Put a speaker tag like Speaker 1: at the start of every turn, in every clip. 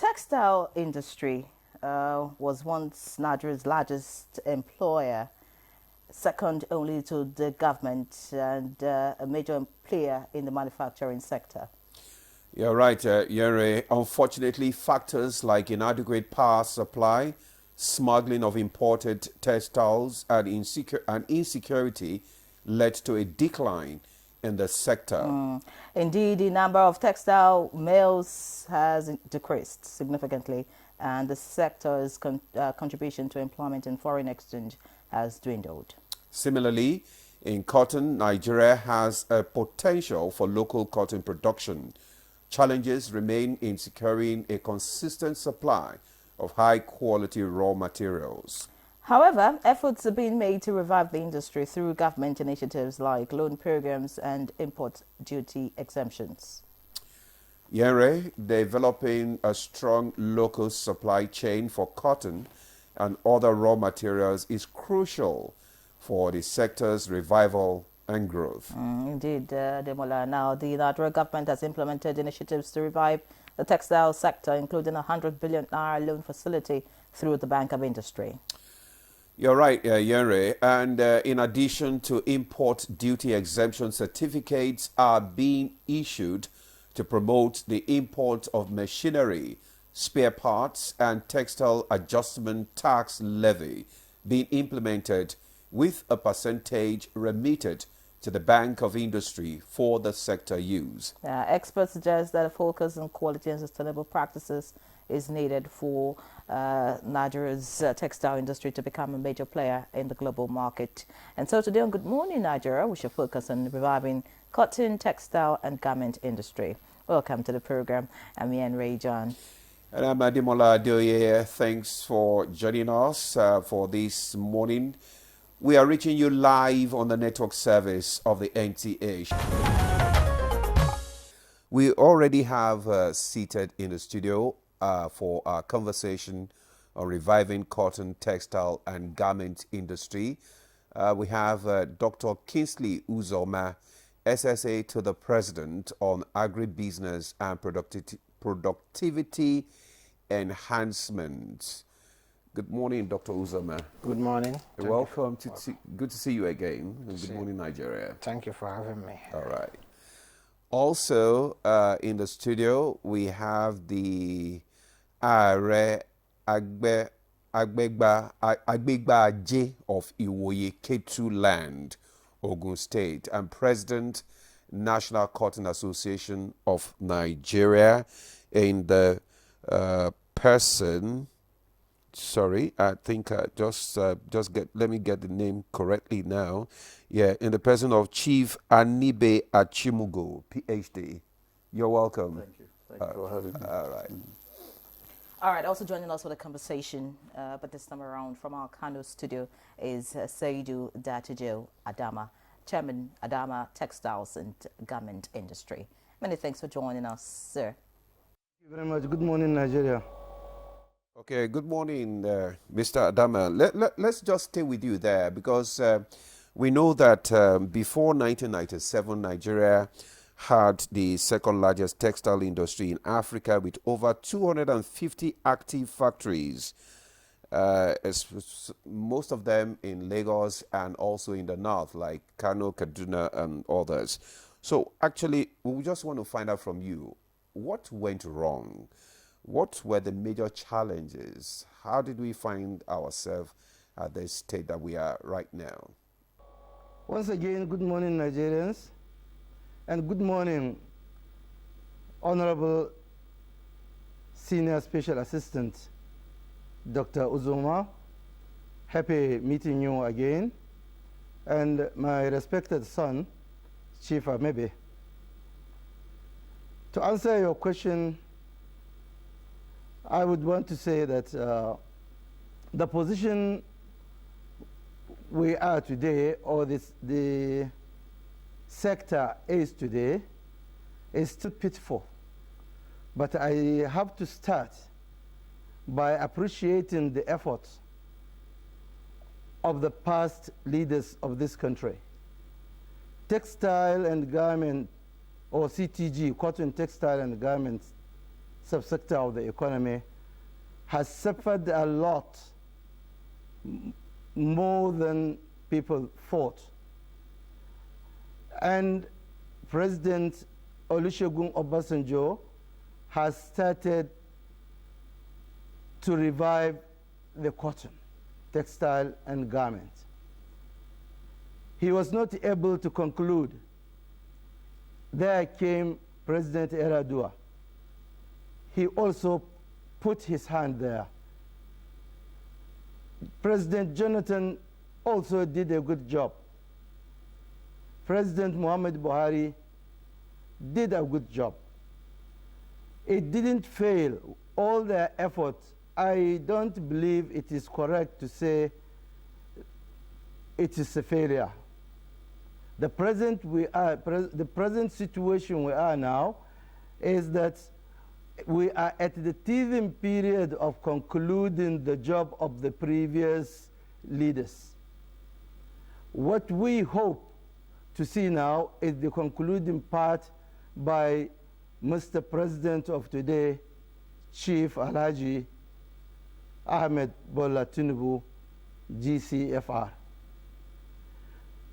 Speaker 1: textile industry was once Nigeria's largest employer, second only to the government, and a major player in the manufacturing sector.
Speaker 2: You're right, Yere. Unfortunately, factors like inadequate power supply, smuggling of imported textiles, and insecurity led to a decline in the sector.
Speaker 1: Indeed, the number of textile mills has decreased significantly, and the sector's contribution to employment and foreign exchange has dwindled.
Speaker 2: Similarly, in cotton, Nigeria has a potential for local cotton production. Challenges remain in securing a consistent supply of high-quality raw materials.
Speaker 1: However, efforts are being made to revive the industry through government initiatives like loan programs and import duty exemptions.
Speaker 2: Yere, developing a strong local supply chain for cotton and other raw materials is crucial for the sector's revival and growth.
Speaker 1: Indeed, Demola. Now, the Nigerian government has implemented initiatives to revive the textile sector, including a 100 billion naira loan facility through the Bank of Industry.
Speaker 2: You're right, Yere. And in addition to import duty exemption, certificates are being issued to promote the import of machinery, spare parts, and textile adjustment tax levy being implemented with a percentage remitted to the Bank of Industry for the sector use.
Speaker 1: Experts suggest that a focus on quality and sustainable practices is needed for Nigeria's textile industry to become a major player in the global market. And so today on Good Morning Nigeria, we shall focus on reviving cotton, textile and garment industry. Welcome to the program. I'm Ian Ray John.
Speaker 2: And I'm Adimola Adeoye. Thanks for joining us for this morning. We are reaching you live on the network service of the NTA. We already have seated in the studio for our conversation on reviving cotton, textile and garment industry. We have Dr. Kingsley Uzoma, SSA to the President on Agribusiness and Productivity Enhancement. Good morning, Dr. Uzoma.
Speaker 3: Good morning.
Speaker 2: Welcome good to see you again. Good morning, Nigeria.
Speaker 3: Thank you for having me.
Speaker 2: All right. Also in the studio, we have the Are Agbegba Aje of Iwoye Ketu Land, Ogun State, and President, National Cotton Association of Nigeria, in the person. Sorry, I think let me get the name correctly now. Yeah, in the person of Chief Anibe Achimugo, PhD. You're welcome.
Speaker 4: Thank you. Thank you for having me.
Speaker 2: All right.
Speaker 1: All right, also joining us for the conversation, but this time around from our Kano studio is Saidu Datijo Adama, Chairman Adama Textiles and Garment Industry. Many thanks for joining us, sir.
Speaker 4: Thank you very much. Good morning, Nigeria.
Speaker 2: Okay, good morning, Mr. Adama. Let's just stay with you there because we know that before 1997, Nigeria had the second largest textile industry in Africa with over 250 active factories, most of them in Lagos and also in the north, like Kano, Kaduna, and others. So actually, we just want to find out from you, what went wrong? What were the major challenges? How did we find ourselves at the state that we are right now?
Speaker 4: Once again, good morning, Nigerians. And good morning, Honorable Senior Special Assistant, Dr. Uzoma. Happy meeting you again. And my respected son, Chief Amebe. To answer your question, I would want to say that the position we are today, or the sector is today, is still pitiful. But I have to start by appreciating the efforts of the past leaders of this country. Textile and garment, or CTG, cotton, textile and garments subsector of the economy has suffered a lot more than people thought. And President Olusegun Obasanjo has started to revive the cotton, textile, and garment. He was not able to conclude. There came President Eradua. He also put his hand there. President Jonathan also did a good job. President Muhammad Buhari did a good job. It didn't fail. All their efforts, I don't believe it is correct to say it is a failure. The present situation we are now is that we are at the teething period of concluding the job of the previous leaders. What we hope to see now is the concluding part by Mr. President of today, Chief Alhaji Ahmed Bola Tinubu, GCFR.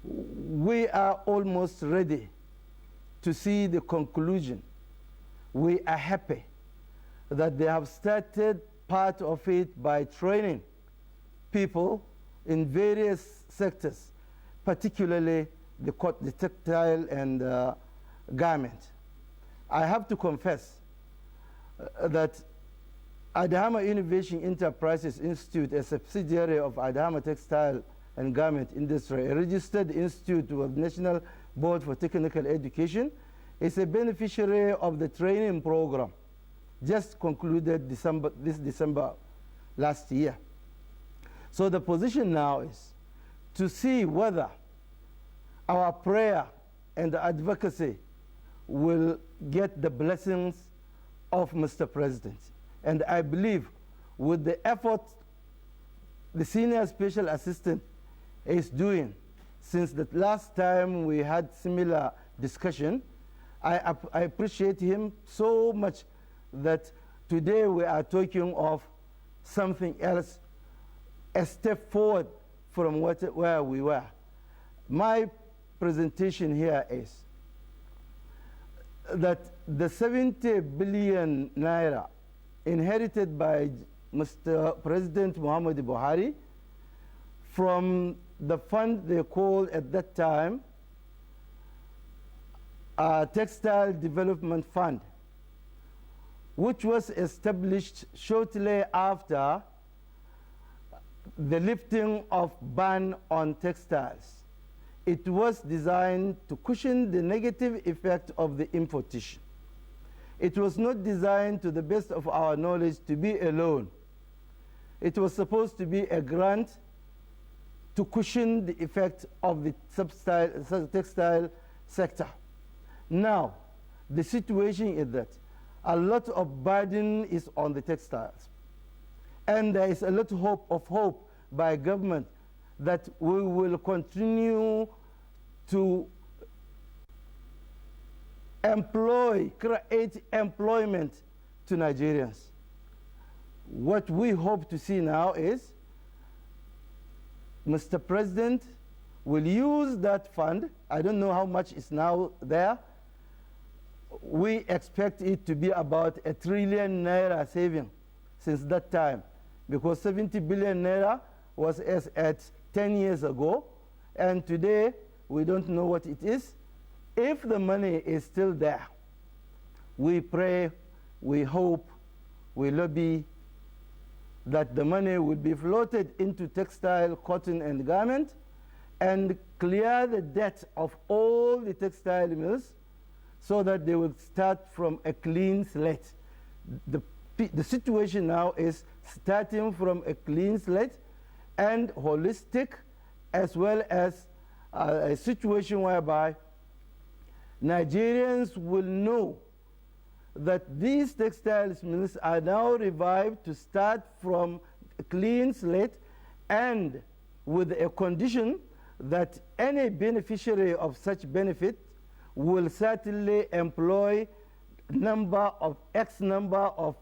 Speaker 4: We are almost ready to see the conclusion. We are happy that they have started part of it by training people in various sectors, particularly the textile and garment. I have to confess that Adama Innovation Enterprises Institute, a subsidiary of Adama Textile and Garment Industry, a registered institute with National Board for Technical Education, is a beneficiary of the training program just concluded this December last year. So the position now is to see whether our prayer and advocacy will get the blessings of Mr. President. And I believe with the effort the Senior Special Assistant is doing since the last time we had similar discussion, I appreciate him so much that today we are talking of something else, a step forward from where we were. My presentation here is that the 70 billion naira inherited by Mr. President Muhammad Buhari from the fund they called at that time Textile Development Fund, which was established shortly after the lifting of ban on textiles. It was designed to cushion the negative effect of the importation. It was not designed, to the best of our knowledge, to be a loan. It was supposed to be a grant to cushion the effect of the textile sector. Now, the situation is that a lot of burden is on the textiles. And there is a lot of hope by government that we will continue to create employment to Nigerians. What we hope to see now is Mr. President will use that fund. I don't know how much is now there. We expect it to be about 1 trillion naira saving since that time, because 70 billion naira was as at 10 years ago, and today we don't know what it is. If the money is still there, we pray, we hope, we lobby that the money will be floated into textile, cotton, and garment, and clear the debt of all the textile mills so that they will start from a clean slate. The situation now is starting from a clean slate and holistic, as well as a situation whereby Nigerians will know that these textiles mills are now revived to start from a clean slate, and with a condition that any beneficiary of such benefit will certainly employ number of X number of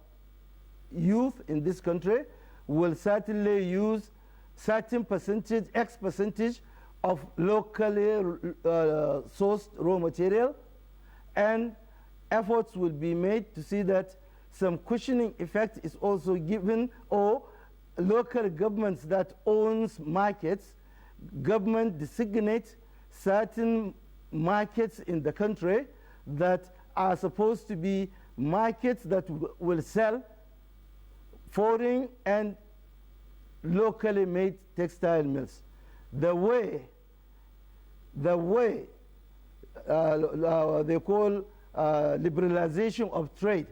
Speaker 4: youth in this country will certainly use certain percentage, X percentage of locally sourced raw material, and efforts will be made to see that some cushioning effect is also given, or local governments that owns markets, government designate certain markets in the country that are supposed to be markets that will sell foreign and locally made textile mills. The way they call liberalization of trade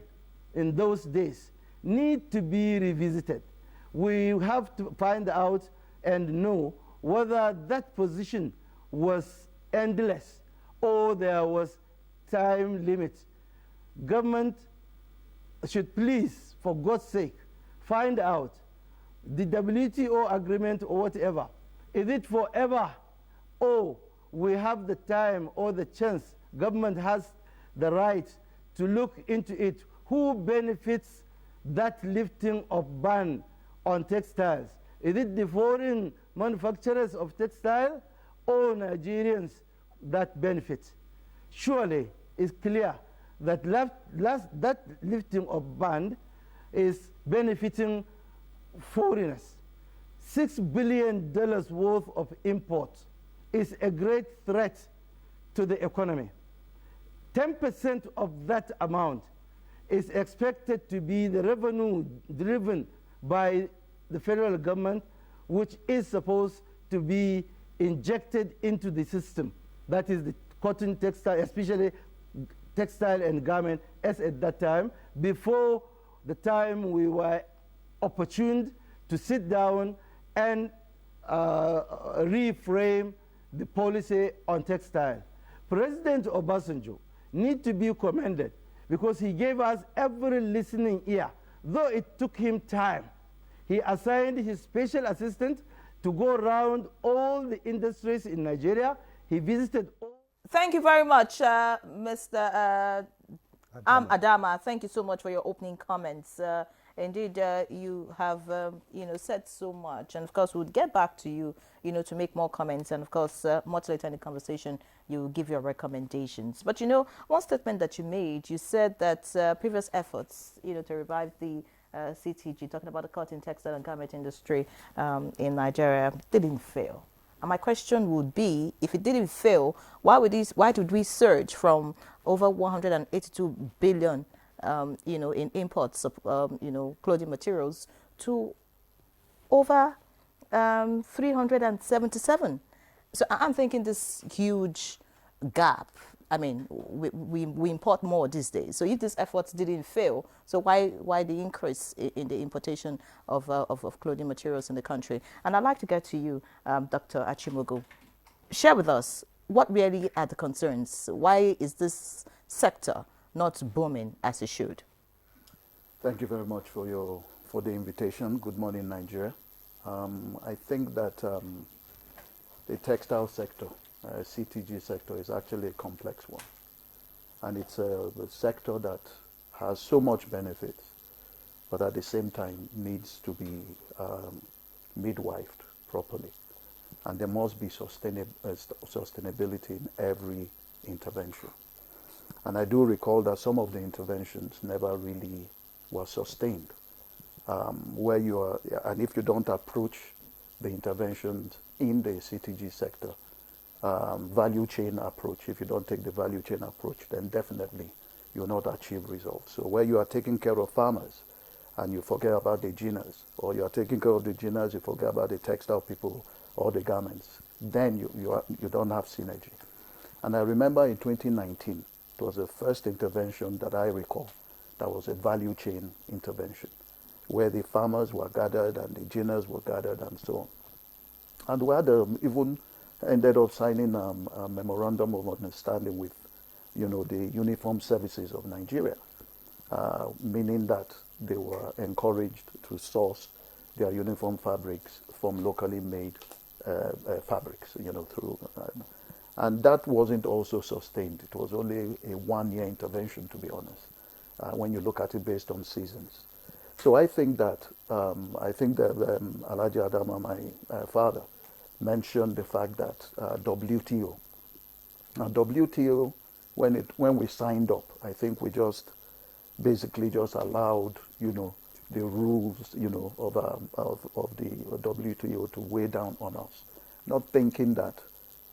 Speaker 4: in those days need to be revisited. We have to find out and know whether that position was endless or there was time limit. Government should please, for God's sake, find out the WTO agreement or whatever. Is it forever, or we have the time or the chance, government has the right to look into it? Who benefits that lifting of ban on textiles? Is it the foreign manufacturers of textile or Nigerians that benefit? Surely it's clear that that lifting of ban is benefiting foreigners. $6 billion worth of imports is a great threat to the economy. 10% of that amount is expected to be the revenue driven by the federal government, which is supposed to be injected into the system. That is the cotton, textile, especially textile and garment, as at that time, before the time we were opportuned to sit down and reframe the policy on textile. President Obasanjo needs to be commended because he gave us every listening ear, though it took him time. He assigned his special assistant to go around all the industries in Nigeria. He visited all.
Speaker 1: Thank you very much, Mr. Adama. Thank you so much for your opening comments. Indeed, you have, said so much. And of course, we'll get back to you, to make more comments. And of course, much later in the conversation, you give your recommendations. But, one statement that you made, you said that previous efforts, to revive the CTG, talking about the cotton, textile and garment industry in Nigeria, didn't fail. And my question would be, if it didn't fail, why did we surge from over 182 billion in imports of, clothing materials to over 377. So I'm thinking this huge gap. I mean, we import more these days. So if these efforts didn't fail, so why the increase in the importation of clothing materials in the country? And I'd like to get to you, Dr. Achimogo. Share with us, what really are the concerns? Why is this sector not booming as it should?
Speaker 5: Thank you very much for the invitation. Good morning, Nigeria. I think that the textile sector, CTG sector, is actually a complex one, and it's a sector that has so much benefits, but at the same time needs to be midwifed properly, and there must be sustainability in every intervention. And I do recall that some of the interventions never really were sustained. Where you are, and if you don't approach the interventions in the CTG sector, value chain approach, if you don't take the value chain approach, then definitely you'll not achieve results. So where you are taking care of farmers and you forget about the ginners, or you are taking care of the ginners, you forget about the textile people or the garments, then you don't have synergy. And I remember in 2019, it was the first intervention that I recall that was a value chain intervention, where the farmers were gathered and the ginners were gathered and so on. And we had even ended up signing a memorandum of understanding with, the Uniform Services of Nigeria, meaning that they were encouraged to source their uniform fabrics from locally made fabrics, through. And that wasn't also sustained. It was only a one-year intervention, to be honest. when you look at it based on seasons. So I think that Alhaji Adama, my father, mentioned the fact that WTO. Now WTO, when we signed up, I think we just basically just allowed, the rules, of the WTO to weigh down on us, not thinking that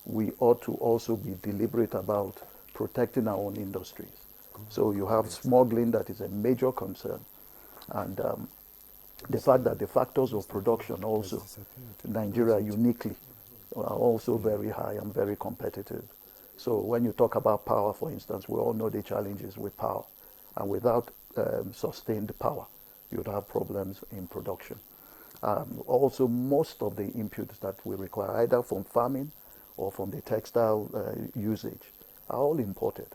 Speaker 5: we ought to also be deliberate about protecting our own industries. So you have smuggling that is a major concern, and the fact that the factors of production also, Nigeria uniquely, are also very high and very competitive. So when you talk about power, for instance, we all know the challenges with power, and without sustained power, you'd have problems in production. Also, most of the inputs that we require, either from farming or from the textile usage, are all imported.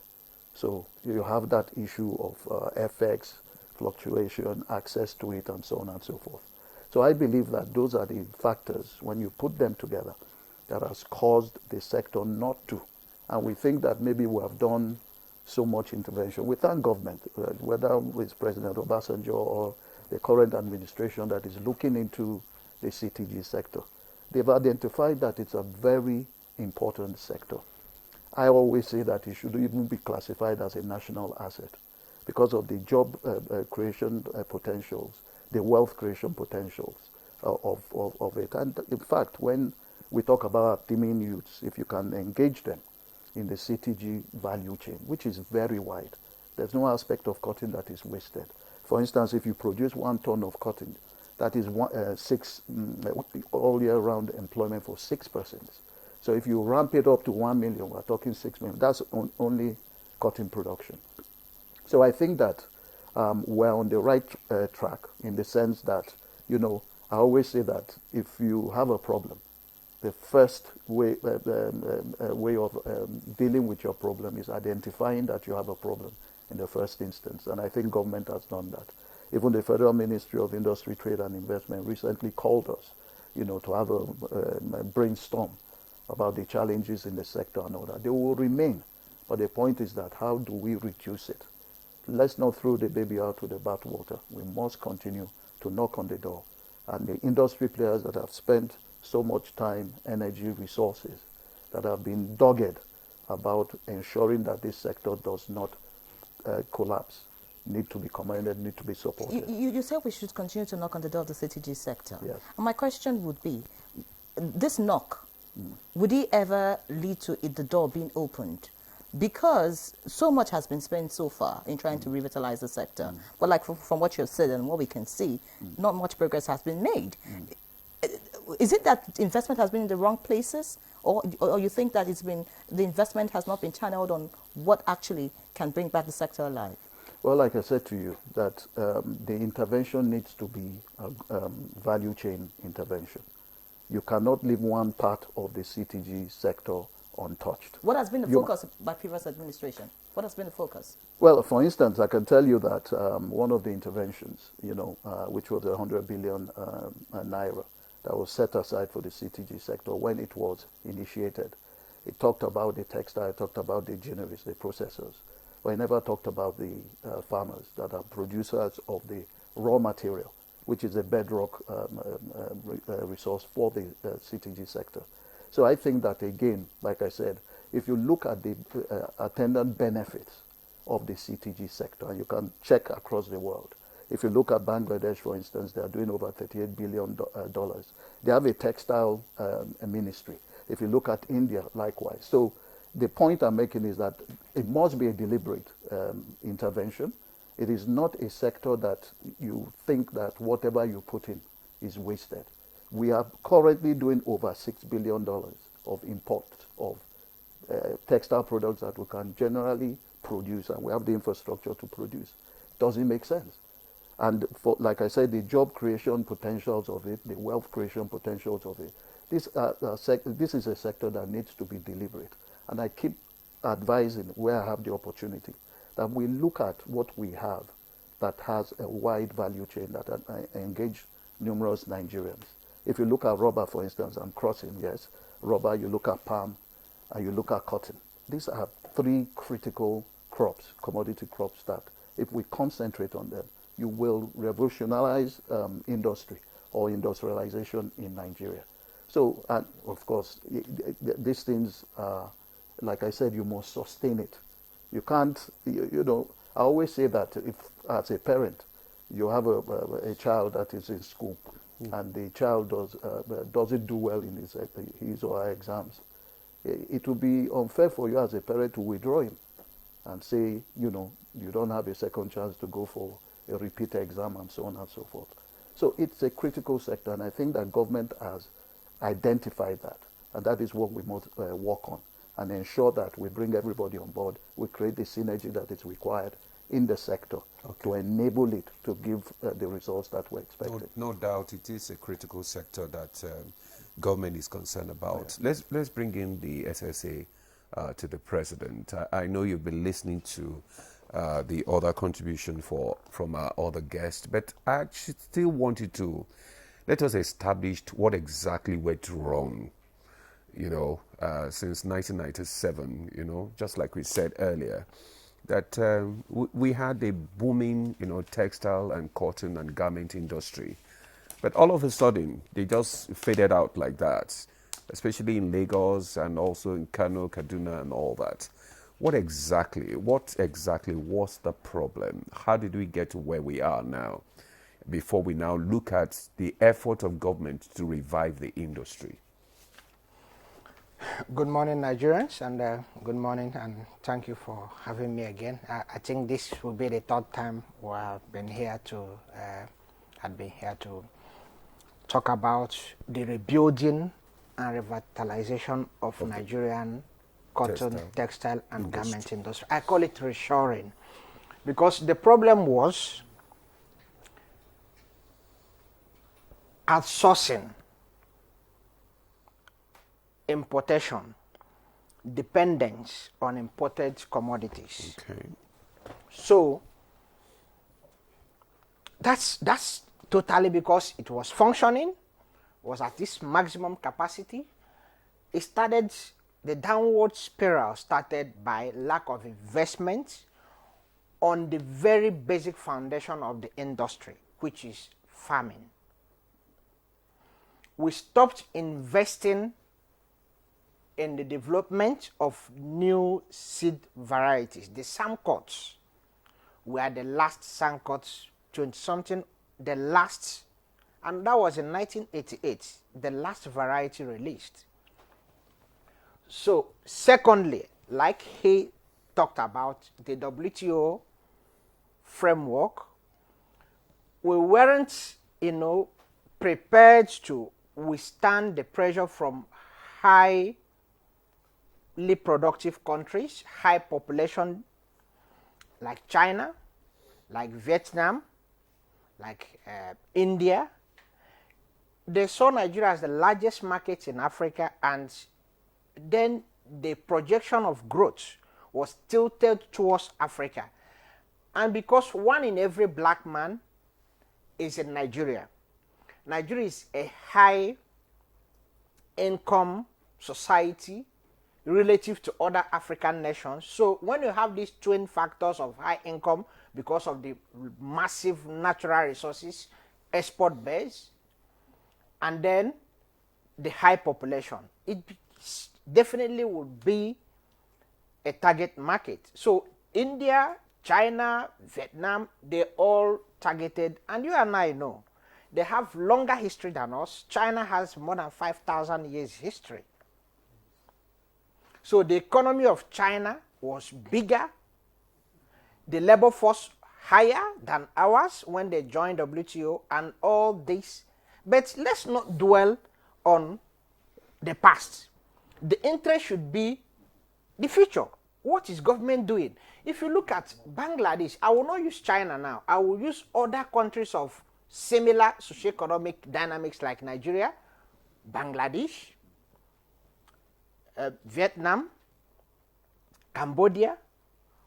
Speaker 5: So you have that issue of FX, fluctuation, access to it, and so on and so forth. So I believe that those are the factors, when you put them together, that has caused the sector not to. And we think that maybe we have done so much intervention. We thank government, whether it's President Obasanjo or the current administration that is looking into the CTG sector. They've identified that it's a very important sector. I always say that it should even be classified as a national asset because of the job creation potentials, the wealth creation potentials of it. And in fact, when we talk about teaming youths, if you can engage them in the CTG value chain, which is very wide, there's no aspect of cotton that is wasted. For instance, if you produce 1 ton of cotton, that is all year round employment for 6 persons. So if you ramp it up to 1 million, we're talking 6 million. That's only cotton production. So I think that we're on the right track in the sense that, I always say that if you have a problem, the first way of dealing with your problem is identifying that you have a problem in the first instance. And I think government has done that. Even the Federal Ministry of Industry, Trade and Investment recently called us, to have a brainstorm about the challenges in the sector and all that. They will remain. But the point is that how do we reduce it? Let's not throw the baby out with the bathwater. We must continue to knock on the door. And the industry players that have spent so much time, energy, resources, that have been dogged about ensuring that this sector does not collapse, need to be commended, need to be supported.
Speaker 1: You said we should continue to knock on the door of the CTG sector.
Speaker 5: Yes.
Speaker 1: And my question would be, this knock, would it ever lead to the door being opened? Because so much has been spent so far in trying to revitalize the sector. But like from what you've said and what we can see, not much progress has been made. Is it that investment has been in the wrong places? Or you think that the investment has not been channeled on what actually can bring back the sector alive?
Speaker 5: Well, like I said to you, that the intervention needs to be a value chain intervention. You cannot leave one part of the CTG sector untouched.
Speaker 1: What has been the focus by previous administration? What has been the focus?
Speaker 5: Well, for instance, I can tell you that one of the interventions, which was 100 billion naira that was set aside for the CTG sector when it was initiated, it talked about the textile, it talked about the generics, the processors, but it never talked about the farmers that are producers of the raw material, which is a bedrock resource for the CTG sector. So I think that, again, like I said, if you look at the attendant benefits of the CTG sector, and you can check across the world. If you look at Bangladesh, for instance, they are doing over $38 billion. They have a textile ministry. If you look at India, likewise. So the point I'm making is that it must be a deliberate intervention. It is not a sector that you think that whatever you put in is wasted. We are currently doing over $6 billion of import of textile products that we can generally produce, and we have the infrastructure to produce. Doesn't make sense. And like I said, the job creation potentials of it, the wealth creation potentials of it, this is a sector that needs to be deliberate. And I keep advising where I have the opportunity that we look at what we have that has a wide value chain that engage numerous Nigerians. If you look at rubber, for instance, I'm crossing, yes, rubber, you look at palm, and you look at cotton. These are 3 critical crops, commodity crops that if we concentrate on them, you will revolutionize industry or industrialization in Nigeria. So, and of course, these things, like I said, you must sustain it. You can't, you know, I always say that if, as a parent, you have a child that is in school and the child doesn't do well in his or her exams, it would be unfair for you as a parent to withdraw him and say, you know, you don't have a second chance to go for a repeat exam and so on and so forth. So it's a critical sector, and I think that government has identified that, and that is what we must work on and ensure that we bring everybody on board. We create the synergy that is required in the sector to enable it to give the results that we're expecting.
Speaker 2: No doubt it is a critical sector that government is concerned about. Yeah. Let's bring in the SSA to the president. I know you've been listening to the other contribution from our other guests, but I actually still wanted to let us establish what exactly went wrong, you know, since 1997, you know, just like we said earlier, that we had a booming, you know, textile and cotton and garment industry. But all of a sudden, they just faded out like that, especially in Lagos and also in Kano, Kaduna and all that. What exactly was the problem? How did we get to where we are now before we now look at the effort of government to revive the industry?
Speaker 3: Good morning, Nigerians, and good morning, and thank you for having me again. I think this will be the third time I've been here to talk about the rebuilding and revitalization of Nigerian cotton, textile and garment industry. I call it reshoring because the problem was outsourcing, importation, dependence on imported commodities.
Speaker 2: Okay.
Speaker 3: So that's totally because it was functioning, was at its maximum capacity. It started, the downward spiral started by lack of investment on the very basic foundation of the industry, which is farming. We stopped investing in the development of new seed varieties. The Samcots were the last Samcots, 20-something, the last, and that was in 1988, the last variety released. So, secondly, like he talked about, the WTO framework, we weren't, you know, prepared to withstand the pressure from highly productive countries, high population, like China, like Vietnam, like India. They saw Nigeria as the largest market in Africa, and then the projection of growth was tilted towards Africa. And because 1 in every black man is in Nigeria, Nigeria is a high income society relative to other African nations. So when you have these twin factors of high income because of the massive natural resources, export base, and then the high population, it definitely would be a target market. So India, China, Vietnam, they all targeted, and you and I know, they have longer history than us. China has more than 5,000 years history. So the economy of China was bigger, the labor force higher than ours when they joined WTO and all this. But let's not dwell on the past. The interest should be the future. What is government doing? If you look at Bangladesh, I will not use China now. I will use other countries of similar socioeconomic dynamics like Nigeria, Bangladesh, Vietnam, Cambodia.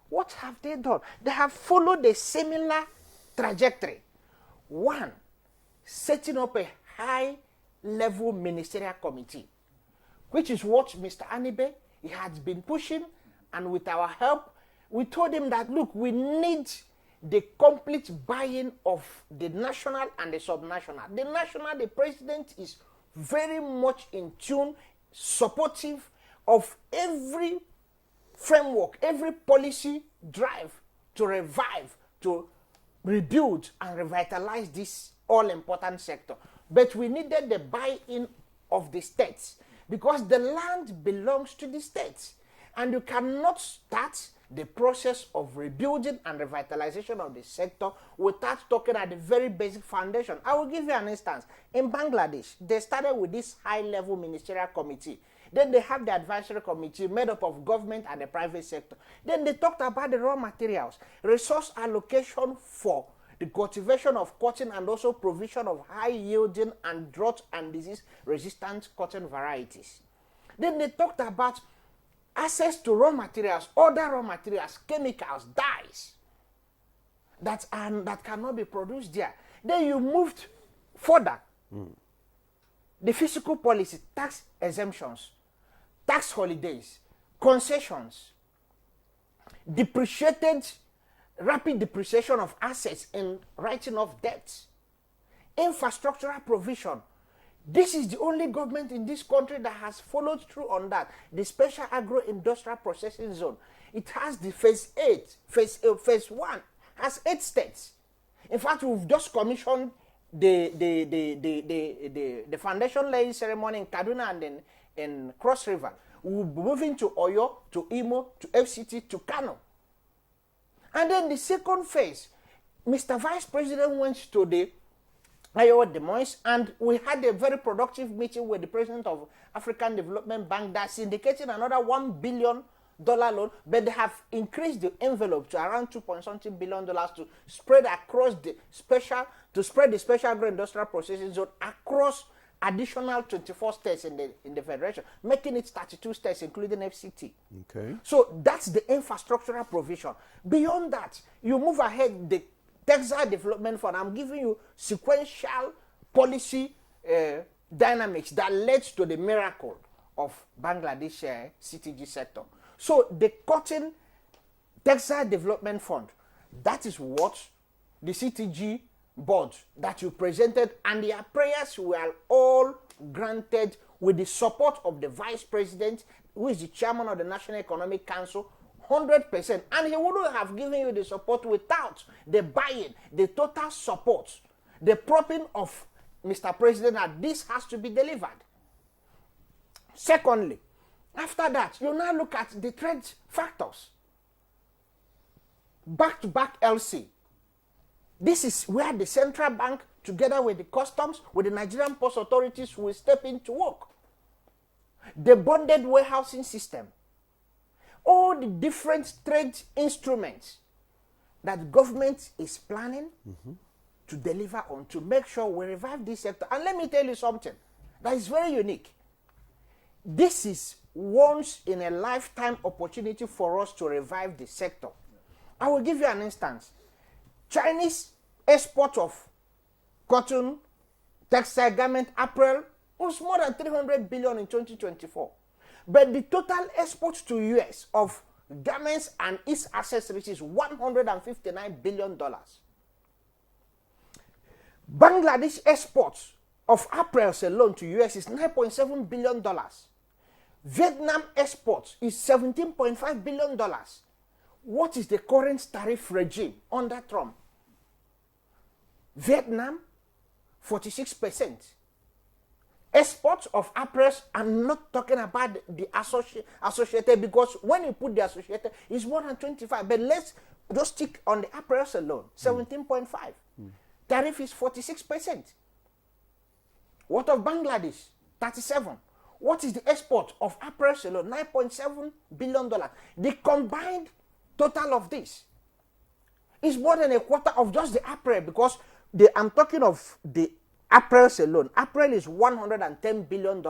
Speaker 3: What have they done? They have followed a similar trajectory. 1, setting up a high-level ministerial committee, which is what Mr. Anibe, he has been pushing, and with our help, we told him that, look, we need the complete buy-in of the national and the subnational. The national, the president is very much in tune, supportive of every framework, every policy drive to revive, to rebuild and revitalize this all-important sector. But we needed the buy-in of the states because the land belongs to the states. And you cannot start the process of rebuilding and revitalization of the sector without talking at the very basic foundation. I will give you an instance. In Bangladesh, they started with this high-level ministerial committee. Then they have the advisory committee made up of government and the private sector. Then they talked about the raw materials, resource allocation for the cultivation of cotton and also provision of high-yielding and drought and disease-resistant cotton varieties. Then they talked about access to raw materials, other raw materials, chemicals, dyes that cannot be produced there. Then you moved further. The fiscal policy, tax exemptions, tax holidays, concessions, rapid depreciation of assets and writing off debts, infrastructural provision. This is the only government in this country that has followed through on that. The Special Agro-Industrial Processing Zone. It has the phase 1 has 8 states. In fact, we've just commissioned the foundation laying ceremony in Kaduna and in Cross River. We'll be moving to Oyo, to Imo, to FCT, to Kano. And then the second phase, Mr. Vice President went to the Iowa Des Moines, and we had a very productive meeting with the president of African Development Bank that's indicating another $1 billion loan, but they have increased the envelope to around $2.something billion to spread across the special agro-industrial processing zone across additional 24 states in the federation, making it 32 states, including FCT.
Speaker 2: Okay.
Speaker 3: So that's the infrastructural provision. Beyond that, you move ahead, the Textile Development Fund. I'm giving you sequential policy dynamics that led to the miracle of Bangladesh CTG sector. So the Cotton Textile Development Fund, that is what the CTG board that you presented, and their prayers were all granted with the support of the Vice President, who is the chairman of the National Economic Council, 100%. And he wouldn't have given you the support without the buy-in, the total support, the propping of Mr. President that this has to be delivered. Secondly, after that, you now look at the trade factors. Back-to-back LC. This is where the central bank, together with the customs, with the Nigerian post authorities, will step into work. The bonded warehousing system. All the different trade instruments that government is planning to deliver on to make sure we revive this sector. And let me tell you something that is very unique. This is once in a lifetime opportunity for us to revive the sector. I will give you an instance. Chinese export of cotton, textile, garment, apparel was more than 300 billion in 2024. But the total exports to US of garments and its accessories is $159 billion. Bangladesh exports of apparel alone to US is $9.7 billion. Vietnam exports is $17.5 billion. What is the current tariff regime under Trump? Vietnam, 46%. Exports of apparel, I'm not talking about the associated, because when you put the associated, it's more than 25. But let's just stick on the apparel alone, 17.5. Tariff is 46%. What of Bangladesh? 37. What is the export of apparel alone? $9.7 billion. The combined total of this is more than a quarter of just the apparel, because I'm talking of the apparel alone. Apparel is $110 billion.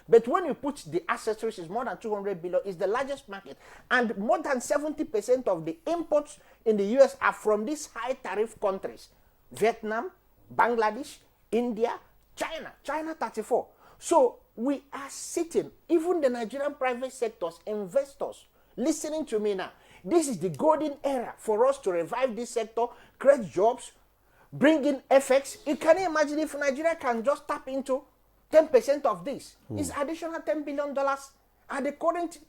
Speaker 3: But when you put the accessories, it's more than $200 billion. It's the largest market. And more than 70% of the imports in the US are from these high tariff countries. Vietnam, Bangladesh, India, China. China 34. So we are sitting, even the Nigerian private sectors, investors, listening to me now. This is the golden era for us to revive this sector, create jobs, bring in FX. You can imagine if Nigeria can just tap into 10% of this. It's additional $10 billion. At the current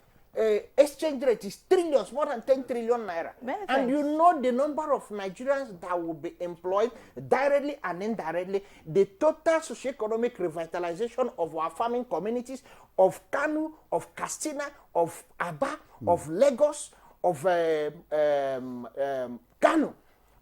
Speaker 3: exchange rate is trillions, more than 10 trillion naira. And you know the number of Nigerians that will be employed directly and indirectly, the total socioeconomic revitalization of our farming communities, of Kanu, of Katsina, of Aba, of Lagos, of Kanu,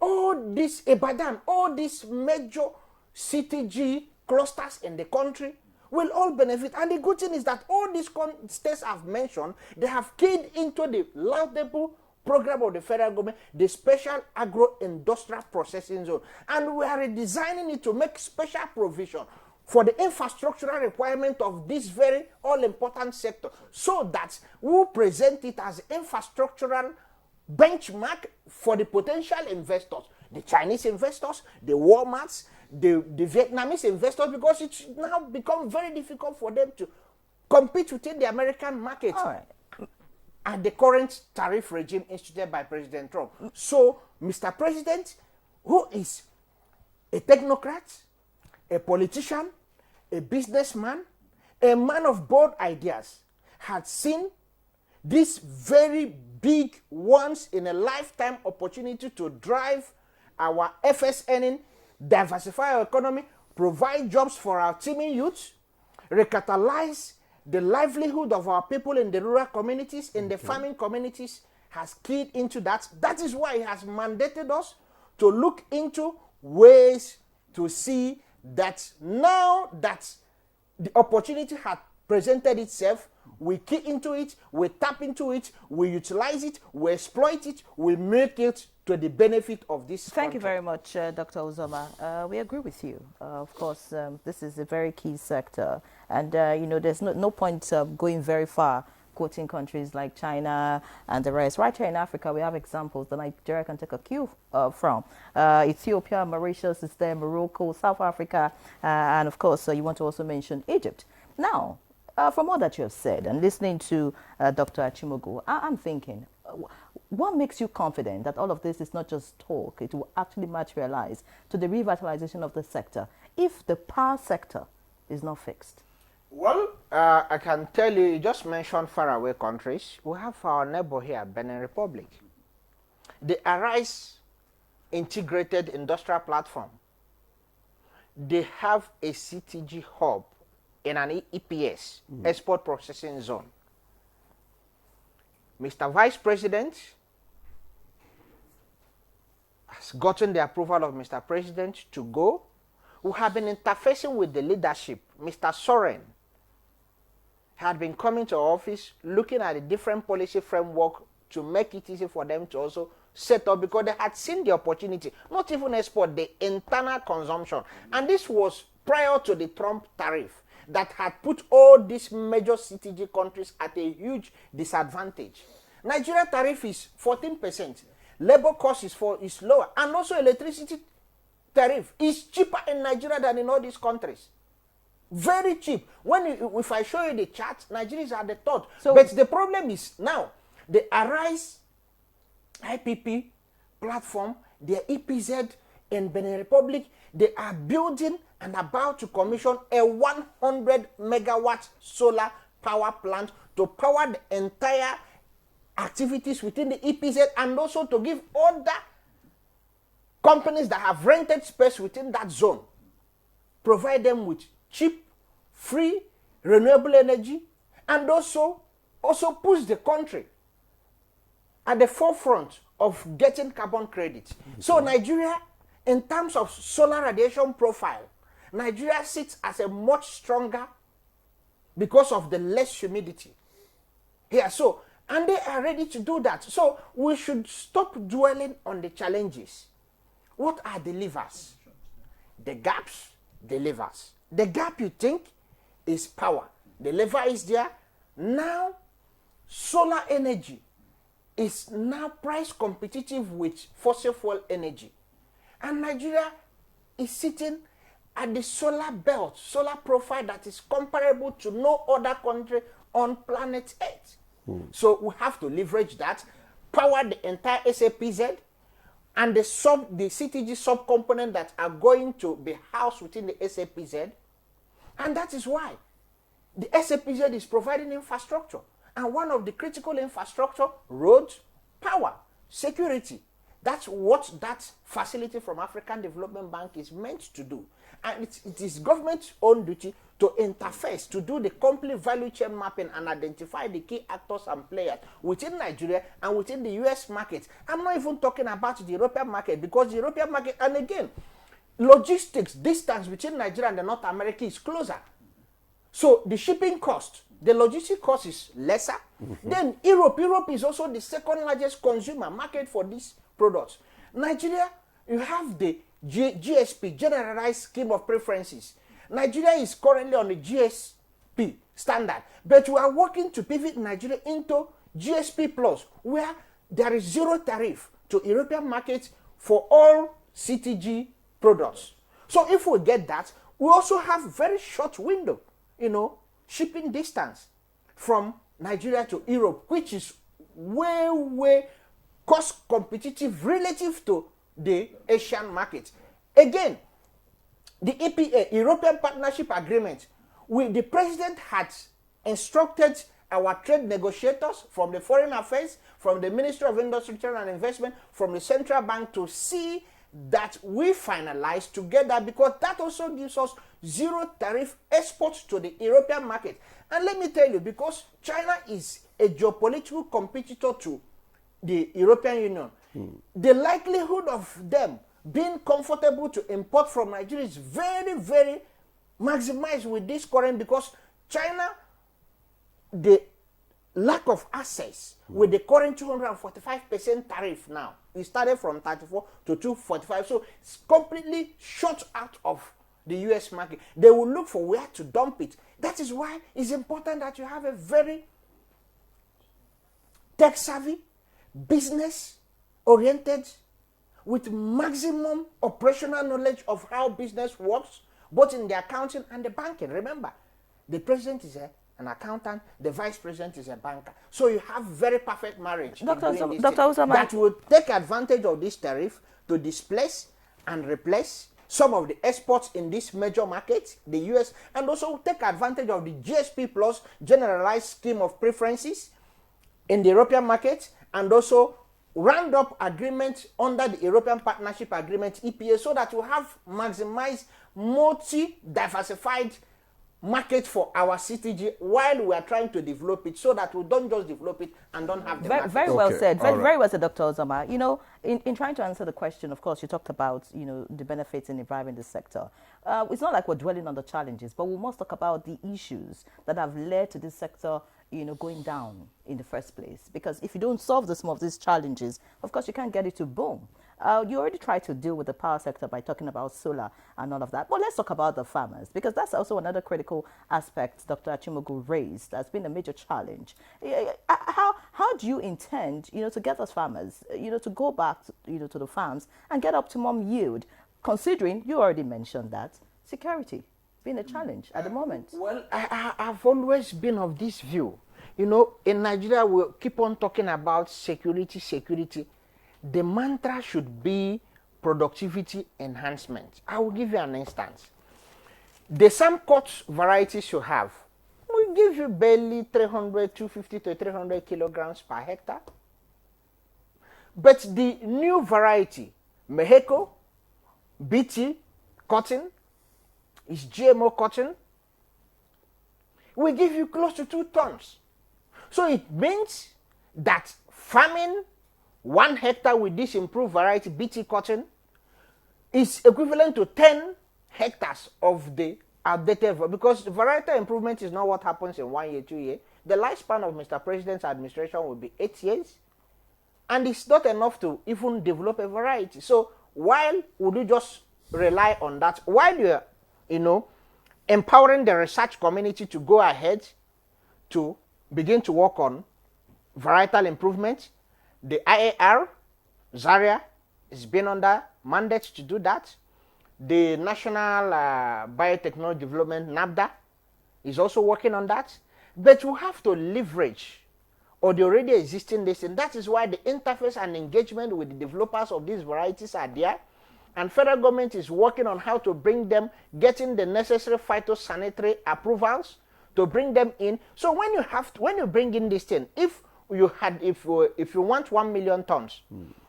Speaker 3: all this Ibadan, all these major CTG clusters in the country will all benefit. And the good thing is that all these states I've mentioned, they have keyed into the laudable program of the federal government, the special agro-industrial processing zone. And we are redesigning it to make special provision for the infrastructural requirement of this very all-important sector, so that we will present it as infrastructural benchmark for the potential investors, the Chinese investors, the Walmarts, the Vietnamese investors, because it's now become very difficult for them to compete within the American market and the current tariff regime instituted by President Trump. So, Mr. President, who is a technocrat, a politician, a businessman, a man of bold ideas, had seen this very big once-in-a-lifetime opportunity to drive our FS earning, diversify our economy, provide jobs for our teeming youth, recatalyze the livelihood of our people in the rural communities, in the farming communities, has keyed into that. That is why he has mandated us to look into ways to see that now that the opportunity had presented itself, we key into it, we tap into it, we utilize it, we exploit it, we make it to the benefit of this
Speaker 1: Thank
Speaker 3: country.
Speaker 1: you very much, Dr. Uzoma. We agree with you. Of course, this is a very key sector. And, you know, there's no point going very far quoting countries like China and the rest. Right here in Africa, we have examples that Nigeria can take a cue from. Ethiopia, Mauritius is there, Morocco, South Africa, and of course, you want to also mention Egypt. Now, from all that you have said and listening to Dr. Achimogu, I'm thinking, what makes you confident that all of this is not just talk, it will actually materialize to the revitalization of the sector if the power sector is not fixed?
Speaker 3: Well, I can tell you, you just mentioned faraway countries. We have our neighbor here, Benin Republic. The Arise Integrated Industrial Platform, they have a CTG hub in an EPS, Export Processing Zone. Mr. Vice President has gotten the approval of Mr. President to go. We have been interfacing with the leadership. Mr. Soren had been coming to office, looking at a different policy framework to make it easy for them to also set up, because they had seen the opportunity, not even export, the internal consumption. And this was prior to the Trump tariff that had put all these major CTG countries at a huge disadvantage. Nigeria tariff is 14%. Labor cost is lower. And also electricity tariff is cheaper in Nigeria than in all these countries. Very cheap. If I show you the chart, Nigeria is at the top. But the problem is now, the Arise IPP platform, their EPZ in Benin Republic, they are building and about to commission a 100 megawatt solar power plant to power the entire activities within the EPZ, and also to give other companies that have rented space within that zone, provide them with cheap, free, renewable energy, and also push the country at the forefront of getting carbon credits. So Nigeria, in terms of solar radiation profile, Nigeria sits as a much stronger because of the less humidity here. So, and they are ready to do that. So we should stop dwelling on the challenges. What are the levers? The gaps, the levers. The gap, you think, is power. The lever is there. Now, solar energy is now price competitive with fossil fuel energy. And Nigeria is sitting at the solar belt, solar profile that is comparable to no other country on planet Earth. So we have to leverage that. power the entire SAPZ and the CTG sub-component that are going to be housed within the SAPZ. And that is why the SAPZ is providing infrastructure. And one of the critical infrastructure, roads, power, security. That's what that facility from African Development Bank is meant to do. And it is government's own duty to interface, to do the complete value chain mapping and identify the key actors and players within Nigeria and within the US market. I'm not even talking about the European market, because the European market, and again, logistics distance between Nigeria and the North America is closer. So the shipping cost, the logistic cost is lesser. Then Europe is also the second largest consumer market for these products. Nigeria, you have the GSP, Generalized Scheme of Preferences. Nigeria is currently on the GSP standard, but we are working to pivot Nigeria into GSP Plus, where there is zero tariff to European markets for all CTG products. So if we get that, we also have very short window, shipping distance from Nigeria to Europe, which is way cost competitive relative to the Asian market. Again, the EPA, European Partnership Agreement, the president had instructed our trade negotiators from the Foreign Affairs, from the Ministry of Industry, Trade and Investment, from the Central Bank to see that we finalize together, because that also gives us zero tariff exports to the European market. And let me tell you, because China is a geopolitical competitor to the European Union, the likelihood of them being comfortable to import from Nigeria is very maximized with this current, because China, the lack of access with the current 245% tariff now, it started from 34 to 245, so it's completely shut out of the US market. They will look for where to dump it. That is why it's important that you have a very tech savvy, business oriented, with maximum operational knowledge of how business works, both in the accounting and the banking. Remember, the president is an accountant, the vice president is a banker. So you have very perfect marriage
Speaker 1: Dr.
Speaker 3: Osama, that will take advantage of this tariff to displace and replace some of the exports in this major market, the US, and also take advantage of the GSP Plus, Generalized Scheme of Preferences, in the European market, and also round up agreements under the European Partnership Agreement, EPA, so that we have maximized multi-diversified market for our CTG while we are trying to develop it, so that we don't just develop it and don't have the market.
Speaker 1: Very well said. Very well said, Dr. Ozama. In trying to answer the question, of course, you talked about, the benefits in reviving the sector. It's not like we're dwelling on the challenges, but we must talk about the issues that have led to this sector going down in the first place. Because if you don't solve some of these challenges, of course, you can't get it to boom. You already tried to deal with the power sector by talking about solar and all of that. But let's talk about the farmers, because that's also another critical aspect Dr. Achimogu raised. That's been a major challenge. How do you intend, to get those farmers, to go back, to the farms and get optimum yield, considering, you already mentioned that, security being a challenge at the moment?
Speaker 3: Well, I've always been of this view. In Nigeria, we keep on talking about security. The mantra should be productivity enhancement. I will give you an instance. The Samcot varieties you have will give you barely 250 to 300 kilograms per hectare. But the new variety, Mexico, BT, cotton, is GMO cotton, will give you close to 2 tons. So it means that farming 1 hectare with this improved variety, BT cotton, is equivalent to 10 hectares of the outdated, because varietal improvement is not what happens in 1 year, 2 years. The lifespan of Mr. President's administration will be 8 years, and it's not enough to even develop a variety. So while would you just rely on that, while you're, empowering the research community to go ahead to begin to work on varietal improvement, the IAR, Zaria, has been under mandate to do that. The National Biotechnology Development, NABDA, is also working on that. But we have to leverage or the already existing listing. That is why the interface and engagement with the developers of these varieties are there. And federal government is working on how to bring them, getting the necessary phytosanitary approvals to bring them in. So when you bring in this thing, if you want 1 million tons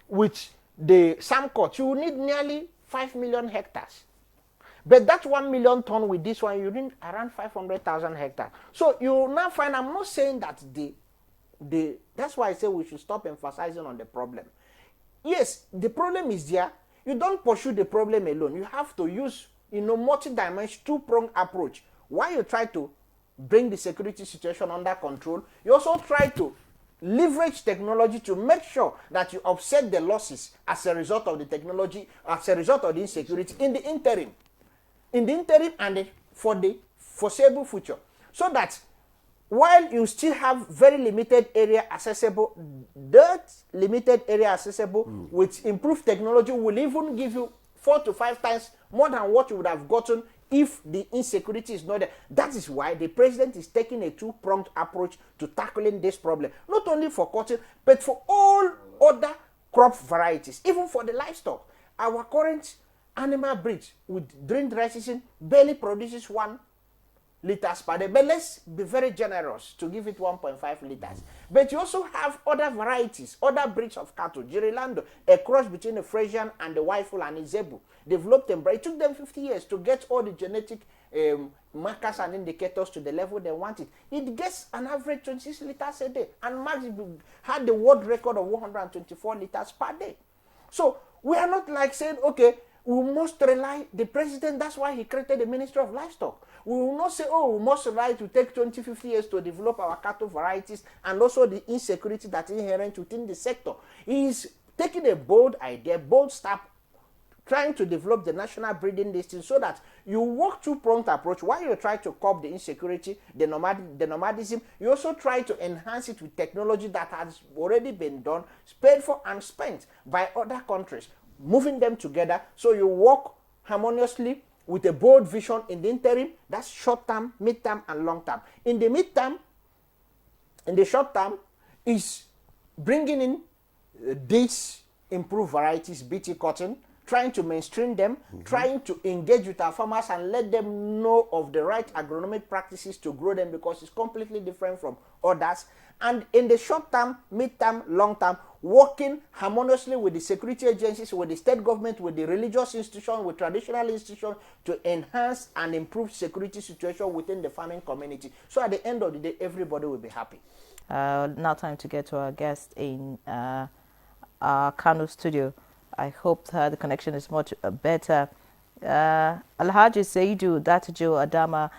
Speaker 3: with the SAMCOT, you will need nearly 5 million hectares. But that 1 million ton with this one, you need around 500,000 hectares. So you will now find, I'm not saying that that's why I say we should stop emphasizing on the problem. Yes, the problem is there. You don't pursue the problem alone. You have to use, multi-dimensional, two-pronged approach. While you try to bring the security situation under control, you also try to leverage technology to make sure that you offset the losses as a result of the technology, as a result of the insecurity in the interim. And for the foreseeable future. So that while you still have very limited area accessible, that limited area accessible with improved technology will even give you 4 to 5 times more than what you would have gotten if the insecurity is not there. That is why the president is taking a two-pronged approach to tackling this problem, not only for cotton, but for all other crop varieties, even for the livestock. Our current animal breeds with during dry season barely produces 1 liters per day, but let's be very generous to give it 1.5 liters. But you also have other varieties, other breeds of cattle. Girilando, a cross between the Frisian and the Waiful and the Zebu, developed them, but it took them 50 years to get all the genetic markers and indicators to the level they wanted. It gets an average 26 liters a day, and Max had the world record of 124 liters per day. So we are not like saying, okay, we must rely, the president, that's why he created the Ministry of Livestock. We will not say, oh, we must rely to take 20, 50 years to develop our cattle varieties and also the insecurity that is inherent within the sector. He is taking a bold idea, bold step, trying to develop the national breeding listing so that you work two-pronged approach. While you try to curb the insecurity, the nomadism, you also try to enhance it with technology that has already been done, paid for and spent by other countries, moving them together so you work harmoniously with a bold vision in the interim. That's short term, mid term, and long term. In the mid term, in the short term, is bringing in these improved varieties, BT cotton, trying to mainstream them, trying to engage with our farmers and let them know of the right agronomic practices to grow them, because it's completely different from others. And in the short term, mid term, long term, working harmoniously with the security agencies, with the state government, with the religious institutions, with traditional institutions to enhance and improve security situation within the farming community. So at the end of the day, everybody will be happy.
Speaker 1: Now time to get to our guest in our Kano studio. I hope the connection is much better. Alhaji Seidu Datajo Adama,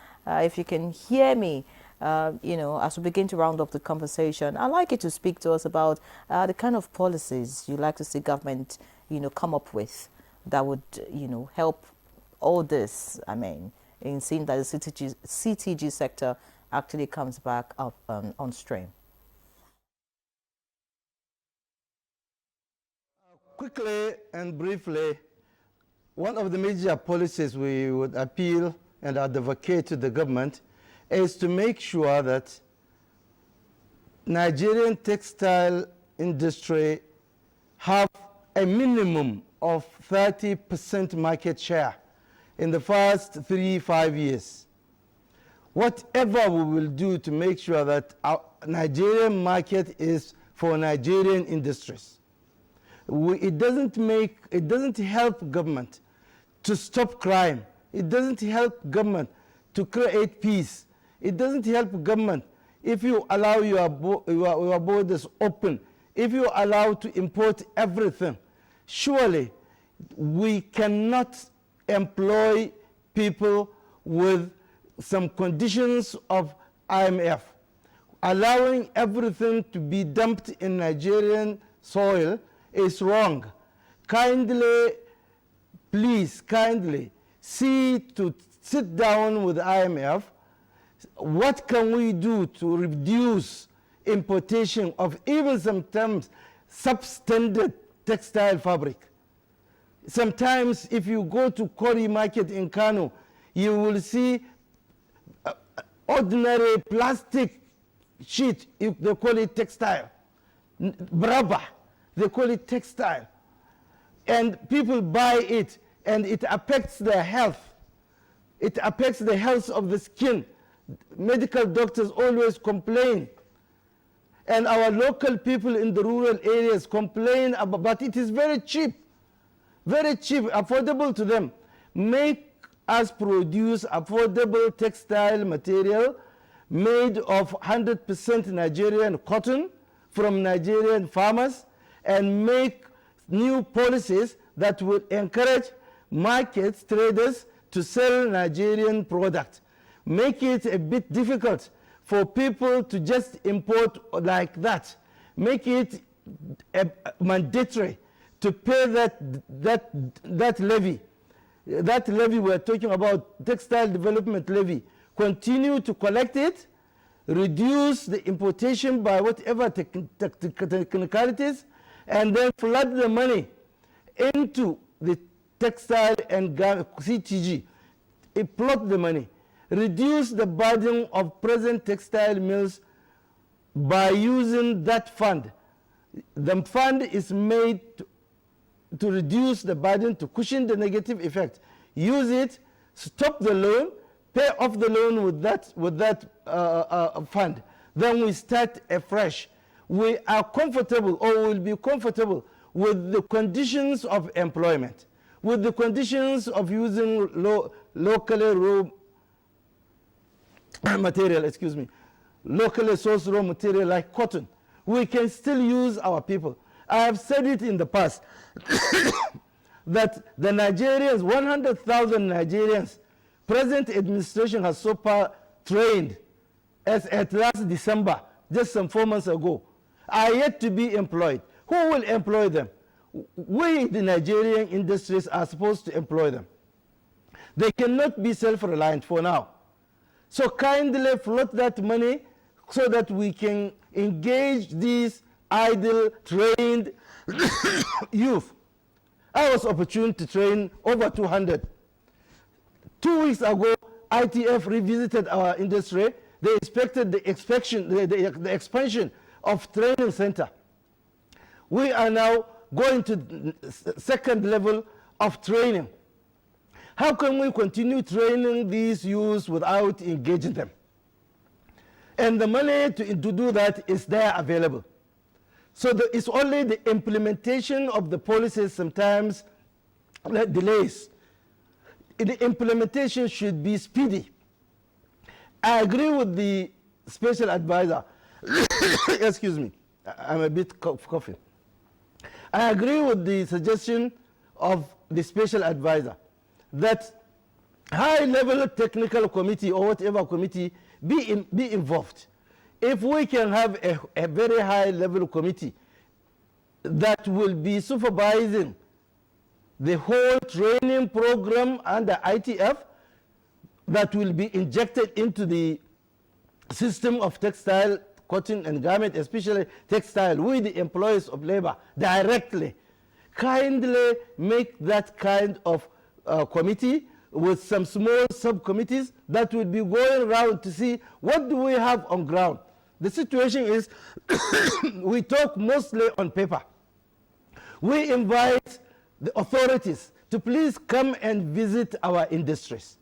Speaker 1: if you can hear me, as we begin to round up the conversation, I'd like you to speak to us about the kind of policies you like to see government, come up with that would, help all this, in seeing that the CTG sector actually comes back up on stream.
Speaker 4: Quickly and briefly, one of the major policies we would appeal and advocate to the government is to make sure that Nigerian textile industry have a minimum of 30% market share in the first 3-5 years. Whatever we will do to make sure that our Nigerian market is for Nigerian industries. It doesn't help government to stop crime. It doesn't help government to create peace. It doesn't help government if you allow your borders open, if you allow to import everything. Surely we cannot employ people with some conditions of IMF. Allowing everything to be dumped in Nigerian soil is wrong. Kindly, please, kindly sit down with IMF. What can we do to reduce importation of even sometimes substandard textile fabric? Sometimes if you go to Kori market in Kano, you will see ordinary plastic sheet, they call it textile. Braba, they call it textile. And people buy it, and it affects their health. It affects the health of the skin. Medical doctors always complain. And our local people in the rural areas complain about, but it is very cheap, affordable to them. Make us produce affordable textile material made of 100% Nigerian cotton from Nigerian farmers, and make new policies that will encourage markets, traders to sell Nigerian products. Make it a bit difficult for people to just import like that. Make it mandatory to pay that levy. That levy we're talking about, textile development levy. Continue to collect it, reduce the importation by whatever technicalities, and then flood the money into the textile and CTG. Plot the money. Reduce the burden of present textile mills by using that fund. The fund is made to reduce the burden, to cushion the negative effect. Use it, stop the loan, pay off the loan with that fund. Then we start afresh. We are comfortable, or will be comfortable, with the conditions of employment, with the conditions of using locally raw material, locally sourced raw material like cotton. We can still use our people. I have said it in the past that the Nigerians, 100,000 Nigerians, present administration has so far trained as at last December, just some 4 months ago, are yet to be employed. Who will employ them? We, the Nigerian industries, are supposed to employ them. They cannot be self-reliant for now. So kindly float that money so that we can engage these idle, trained youth. I was opportune to train over 200. 2 weeks ago, ITF revisited our industry. They inspected the expansion of training center. We are now going to the second level of training. How can we continue training these youths without engaging them? And the money to do that is there available. So it's only the implementation of the policies sometimes delays. The implementation should be speedy. I agree with the special advisor. Excuse me, I'm a bit coughing. I agree with the suggestion of the special advisor that high-level technical committee or whatever committee be involved. If we can have a very high-level committee that will be supervising the whole training program under ITF, that will be injected into the system of textile, cotton and garment, especially textile, with the employees of labor directly. Kindly make that kind of committee with some small subcommittees that will be going around to see what do we have on ground. The situation is we talk mostly on paper. We invite the authorities to please come and visit our industries.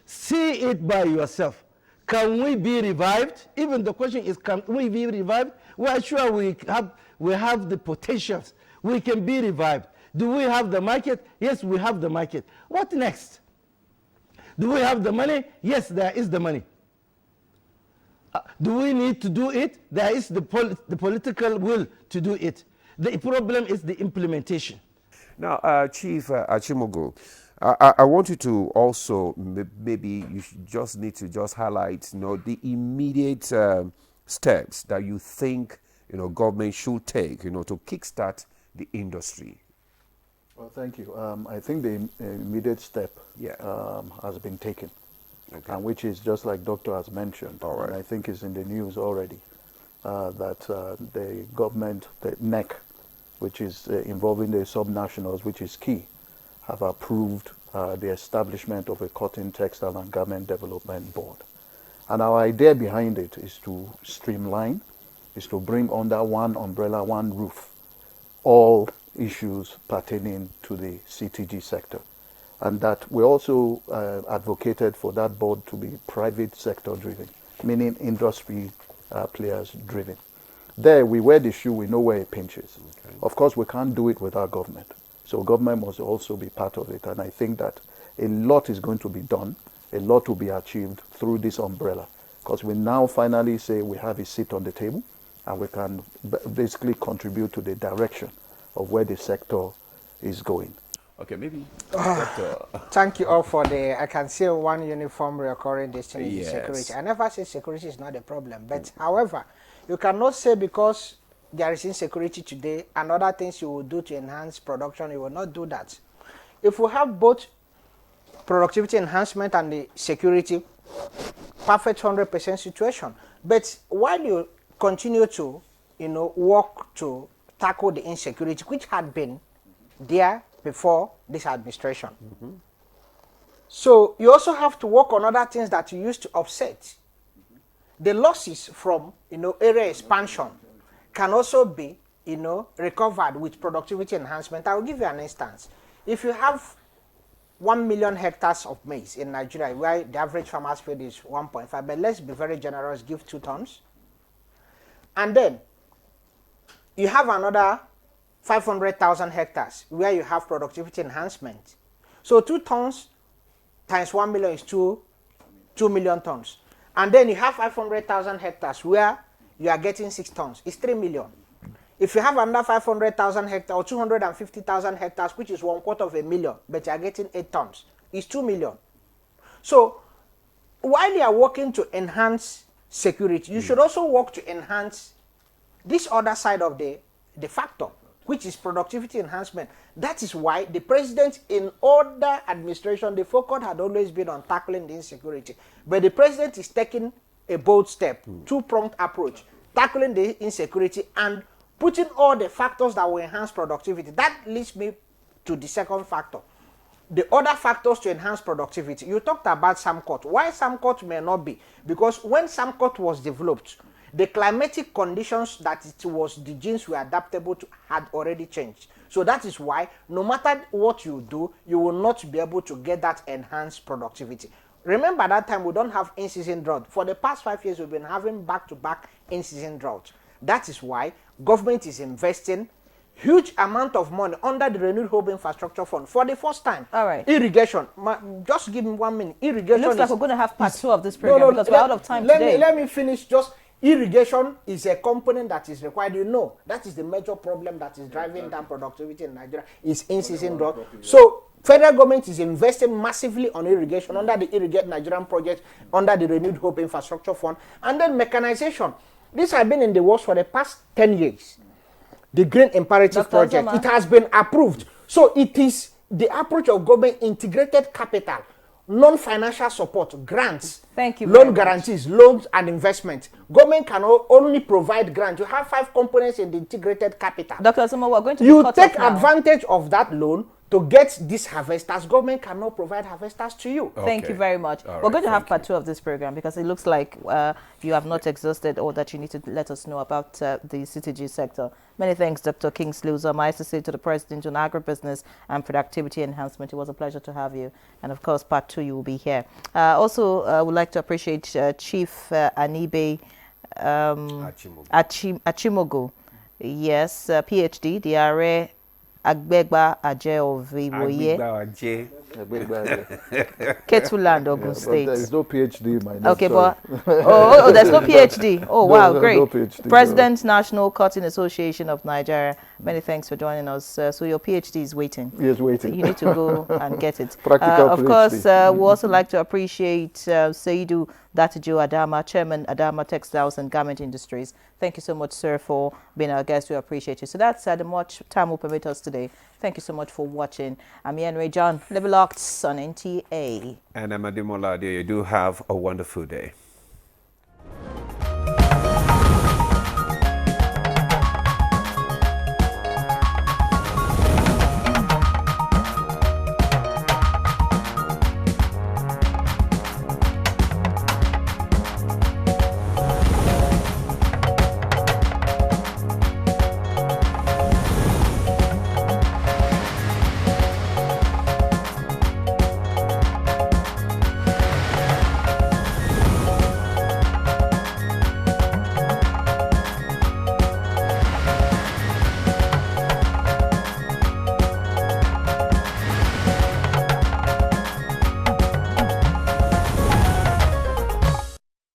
Speaker 4: See it by yourself. Can we be revived? Even the question is, can we be revived? We are sure we have the potentials. We can be revived. Do we have the market? Yes, we have the market. What next? Do we have the money? Yes, there is the money. Do we need to do it? There is the political will to do it. The problem is the implementation.
Speaker 2: Now, Chief Achimogo, I want you to also, maybe you just need to just highlight, the immediate steps that you think, government should take, to kickstart the industry.
Speaker 5: Well, thank you. I think the immediate step has been taken, and which is just like Doctor has mentioned, and I think is in the news already, that the government, the NEC, which is involving the subnationals, which is key, have approved the establishment of a cotton, textile and garment development board. And our idea behind it is to streamline, is to bring under one umbrella, one roof, all issues pertaining to the CTG sector. And that we also advocated for that board to be private sector driven, meaning industry players driven. There, we wear the shoe, we know where it pinches. Okay. Of course, we can't do it without government. So government must also be part of it. And I think that a lot is going to be done, a lot will be achieved through this umbrella. Because we now finally say we have a seat on the table and we can basically contribute to the direction of where the sector is going.
Speaker 2: Okay, maybe.
Speaker 3: Thank you all for the, I can see one uniform recurring destiny
Speaker 2: Yes.
Speaker 3: security. I never say security is not a problem, but however, you cannot say because there is insecurity today and other things you will do to enhance production, you will not do that. If we have both productivity enhancement and the security, perfect 100% situation. But while you continue to, work to tackle the insecurity, which had been there before this administration. Mm-hmm. So you also have to work on other things that you used to offset. Mm-hmm. The losses from, area expansion can also be, recovered with productivity enhancement. I will give you an instance. If you have 1 million hectares of maize in Nigeria, where the average farmer's field is 1.5, but let's be very generous, give 2 tons. And then you have another 500,000 hectares where you have productivity enhancement. So 2 tons times 1 million is 2 million tons. And then you have 500,000 hectares where you are getting 6 tons. It's 3 million. If you have another 500,000 hectares or 250,000 hectares, which is 250,000, but you are getting 8 tons, it's 2 million. So while you are working to enhance security, you should also work to enhance this other side of the factor, which is productivity enhancement. That is why the president, in other administration, the focus had always been on tackling the insecurity. But the president is taking a bold step, 2-pronged approach, tackling the insecurity and putting all the factors that will enhance productivity. That leads me to the second factor. The other factors to enhance productivity. You talked about Samcot. Why Samcot may not be? Because when Samcot was developed, the climatic conditions that it was, the genes were adaptable to, had already changed. So that is why no matter what you do, you will not be able to get that enhanced productivity. Remember that time we don't have in-season drought. For the past 5 years, we've been having back-to-back in-season drought. That is why government is investing huge amount of money under the Renewed Hope Infrastructure Fund for the first time.
Speaker 1: All right.
Speaker 3: Irrigation. Just give me 1 minute. Irrigation.
Speaker 1: It looks like we're going to have part 2 of this program because we're out of time today.
Speaker 3: Let me finish. Just irrigation is a component that is required. That is the major problem that is driving down productivity in Nigeria is in-season drought. So federal government is investing massively on irrigation under the Irrigate Nigerian project, under the Renewed Hope Infrastructure Fund, and then mechanization. This has been in the works for the past 10 years. The Green Imperative Project, it has been approved. So it is the approach of government, integrated capital, non-financial support, grants,
Speaker 1: thank you,
Speaker 3: loan guarantees, loans and investment. Government can only provide grants. You have 5 components in the integrated capital.
Speaker 1: Dr. Asuma, we're going to
Speaker 3: you take advantage of that loan to get these harvesters. Government cannot provide harvesters to you.
Speaker 1: Okay. Thank you very much. We're going to have part 2 of this program because it looks like you have not exhausted all that you need to let us know about the CTG sector. Many thanks, Dr. Kingsley Uzoma, my associate to the President on Agribusiness and Productivity Enhancement. It was a pleasure to have you. And of course, part 2, you will be here. Also, would like to appreciate Chief Anibe Achimogo. Yes, PhD, DRA. Agbegba Aje of Iwoye. Ketuland, Ogun State.
Speaker 5: There is no PhD in my name.
Speaker 1: Okay, but there's no PhD. Oh, wow,
Speaker 5: no,
Speaker 1: great.
Speaker 5: No PhD,
Speaker 1: President, National Cotton Association of Nigeria. Many thanks for joining us. So your PhD is waiting.
Speaker 5: Yes, waiting.
Speaker 1: You need to go and get it.
Speaker 5: Practical
Speaker 1: of
Speaker 5: PhD.
Speaker 1: course, we also like to appreciate Seidu Datijo Adama, Chairman Adama Textiles and Garment Industries. Thank you so much, sir, for being our guest. We appreciate you. So that's the much time will permit us today. Thank you so much for watching. I'm Ian Ray John, Level Arts on NTA.
Speaker 2: And I'm Ademola. You do have a wonderful day.